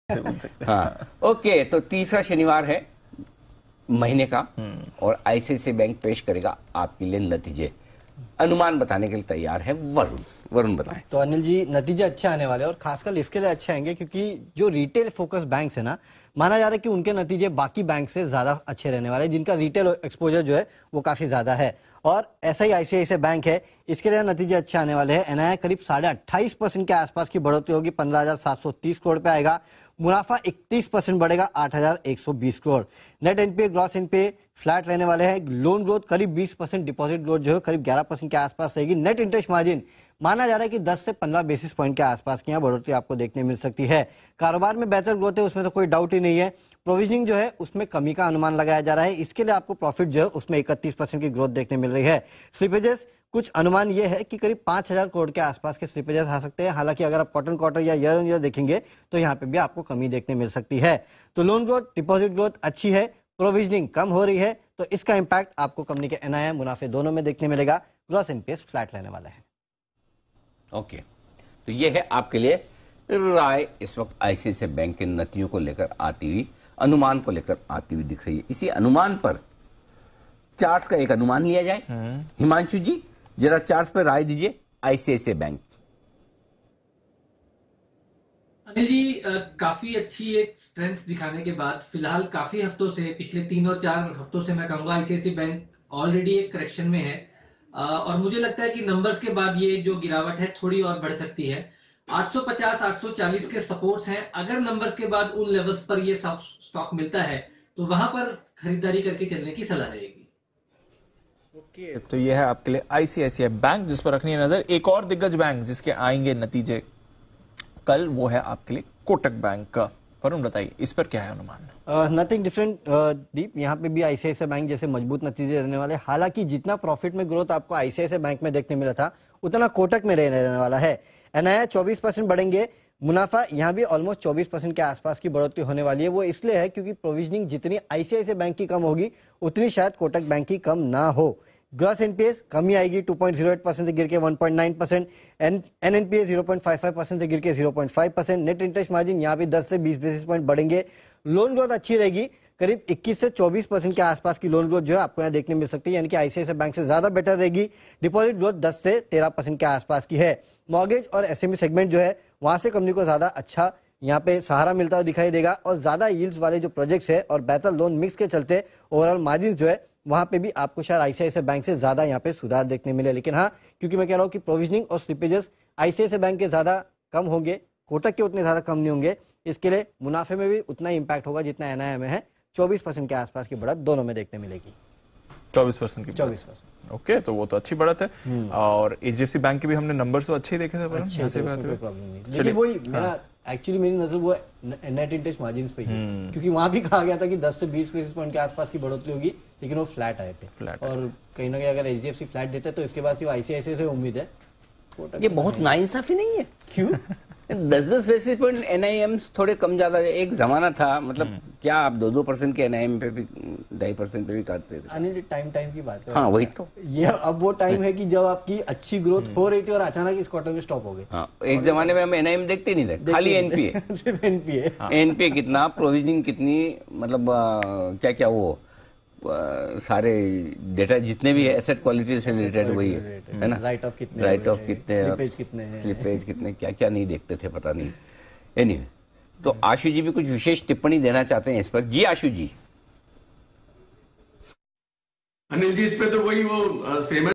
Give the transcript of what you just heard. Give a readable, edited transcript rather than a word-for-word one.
हाँ, ओके। तो तीसरा शनिवार है महीने का और आईसीआईसीआई बैंक पेश करेगा आपके लिए नतीजे। अनुमान बताने के लिए तैयार है वरुण। वरुण बताएं। तो अनिल जी, नतीजे अच्छे आने वाले हैं और खासकर इसके लिए अच्छे आएंगे क्योंकि जो रिटेल फोकस बैंक है ना, माना जा रहा है कि उनके नतीजे बाकी बैंक से ज्यादा अच्छे रहने वाले हैं, जिनका रिटेल एक्सपोजर जो है वो काफी ज्यादा है। और ऐसा ही आईसीआईसीआई बैंक है, इसके लिए नतीजे अच्छे आने वाले हैं। एनआईआई करीब 28.5% के आसपास की बढ़ोतरी होगी, 15,730 करोड़ पे आएगा। मुनाफा 31% बढ़ेगा, 8,120 crore. Net NPA gross NPA flat रहने वाले हैं। लोन ग्रोथ करीब 20%, डिपॉजिट ग्रोथ जो है करीब 11% के आसपास रहेगी। नेट इंटरेस्ट मार्जिन माना जा रहा है कि 10 से 15 बेसिस पॉइंट के आसपास की यहाँ बढ़ोतरी आपको देखने मिल सकती है। कारोबार में बेहतर ग्रोथ है, उसमें तो कोई डाउट ही नहीं है। प्रोविजनिंग जो है उसमें कमी का अनुमान लगाया जा रहा है, इसके लिए आपको प्रॉफिट जो है उसमें 31% की ग्रोथ देखने मिल रही है। स्लिपेजेस कुछ अनुमान यह है कि करीब 5,000 करोड़ के आसपास के स्लिपेजेस आ सकते हैं। हालांकि अगर आप क्वार्टर या ईयर ऑन ईयर देखेंगे तो यहाँ पे भी आपको कमी देखने मिल सकती है। तो लोन ग्रोथ, डिपॉजिट ग्रोथ अच्छी है, प्रोविजनिंग कम हो रही है, तो इसका इंपैक्ट आपको कंपनी के एनआईआई मुनाफे दोनों में देखने मिलेगा। ग्रॉस एनपीएस फ्लैट रहने वाला है। ओके, तो ये है आपके लिए राय इस वक्त आईसीआईसीआई बैंक के नतीजों को लेकर आती हुई, अनुमान को लेकर आती हुई दिख रही है। इसी अनुमान पर चार्ट का एक अनुमान लिया जाए। हिमांशु जी, जरा चार्ट पर राय दीजिए आईसीआईसीआई बैंक। अनिल जी, काफी अच्छी एक स्ट्रेंथ दिखाने के बाद फिलहाल काफी हफ्तों से, पिछले 3 और 4 हफ्तों से मैं कहूंगा आईसीआईसीआई बैंक ऑलरेडी एक करेक्शन में है। और मुझे लगता है कि नंबर्स के बाद ये जो गिरावट है थोड़ी और बढ़ सकती है। 850 840 के सपोर्ट्स हैं। अगर नंबर्स के बाद उन लेवल्स पर ये स्टॉक मिलता है तो वहां पर खरीदारी करके चलने की सलाह रहेगी। ओके, तो ये है आपके लिए आईसीआईसीआई बैंक जिस पर रखनी है नजर। एक और दिग्गज बैंक जिसके आएंगे नतीजे कल, वो है आपके लिए कोटक बैंक का। वरुण बताइए, इस पर क्या है अनुमान? नथिंग डिफरेंट दीप, यहाँ पे भी आईसीआईसीआई बैंक जैसे मजबूत नतीजे रहने वाले। हालांकि जितना प्रॉफिट में ग्रोथ आपको आईसीआईसीआई बैंक में देखने मिला था उतना कोटक में रहने वाला है। एनआईआई 24% बढ़ेंगे, मुनाफा यहाँ भी ऑलमोस्ट 24% के आसपास की बढ़ोतरी होने वाली है। वो इसलिए है क्योंकि प्रोविजनिंग जितनी आईसीआईसीआई बैंक की कम होगी उतनी शायद कोटक बैंक की कम ना हो। ग्रॉस एनपीएस कमी आएगी, 2.08% से गिर के 1.9%। एनएनपीए 0.55% से गिर के 0.5%। नेट इंटरेस्ट मार्जिन यहाँ भी 10 से 20 बेसिस पॉइंट बढ़ेंगे। लोन ग्रोथ अच्छी रहेगी, करीब 21 से 24% के आसपास की लोन ग्रोथ जो है आपको यहाँ देखने मिल सकती है, यानी कि आईसीआईसीआई बैंक से ज्यादा बेटर रहेगी। डिपॉजिट ग्रोथ 10 से 13% के आसपास की है। मॉर्गेज और एसएमई सेगमेंट जो है वहां से कंपनी को ज्यादा अच्छा यहाँ पे सहारा मिलता हुआ दिखाई देगा। और ज्यादा यील्ड्स वाले जो प्रोजेक्ट्स है और बेहतर लोन मिक्स के चलते ओवरऑल मार्जिन जो है वहां पे भी आपको शायद आईसीआईसीआई बैंक से ज्यादा यहाँ पे सुधार देखने मिले। लेकिन हाँ, क्योंकि मैं कह रहा हूँ कि प्रोविजनिंग और स्लिपेजेस आईसीआईसीआई बैंक के ज्यादा कम होंगे, कोटक के उतने ज्यादा कम नहीं होंगे, इसके लिए मुनाफे में भी उतना ही इंपैक्ट होगा जितना एनआईआई में है। 24% के आसपास की बढ़त दोनों में देखने मिलेगी। 24% की 24%। ओके, तो वो तो अच्छी बढ़त है। और एचडीएफसी बैंक के भी हमने नंबर्स तो अच्छे ही देखे थे। चलिए, वही मेरा एक्चुअली मेरी नजर वो नेट इंटरेस्ट मार्जिन पे ही, क्योंकि वहां भी कहा गया था कि 10 से 20 बेसिस पॉइंट के आसपास की बढ़ोतरी होगी, लेकिन वो फ्लैट आए थे। और कहीं ना कहीं अगर एचडीएफसी फ्लैट देते तो इसके बाद सिर्फ आईसीआईसीआई से उम्मीद है। ये बहुत नाइंसाफी नहीं है? क्यों? 10-10 बेसिस पॉइंट एनआईएम थोड़े कम ज्यादा, एक जमाना था, मतलब क्या आप 2-2% के एनआईएम पे भी 2.5% पे भी काटते थे। अनिल, टाइम की बात है। हाँ, वही तो। ये अब वो टाइम है कि जब आपकी अच्छी ग्रोथ हो रही थी और अचानक इस क्वार्टर में स्टॉप हो गई। हाँ, एक जमाने में हम एनआईएम देखते नहीं थे, खाली एनपीए। सिर्फ एनपीए। एनपीए कितना, प्रोविजनिंग कितनी, मतलब क्या क्या वो सारे डेटा जितने भी एसेट क्वालिटी से रिलेटेड वही है ना। राइट ऑफ कितने, स्लिपेज कितने, क्या क्या नहीं देखते थे, पता नहीं। एनीवे, तो आशु जी भी कुछ विशेष टिप्पणी देना चाहते हैं इस पर। जी आशु जी। अनिल जी, इस पे तो वही वो फेमस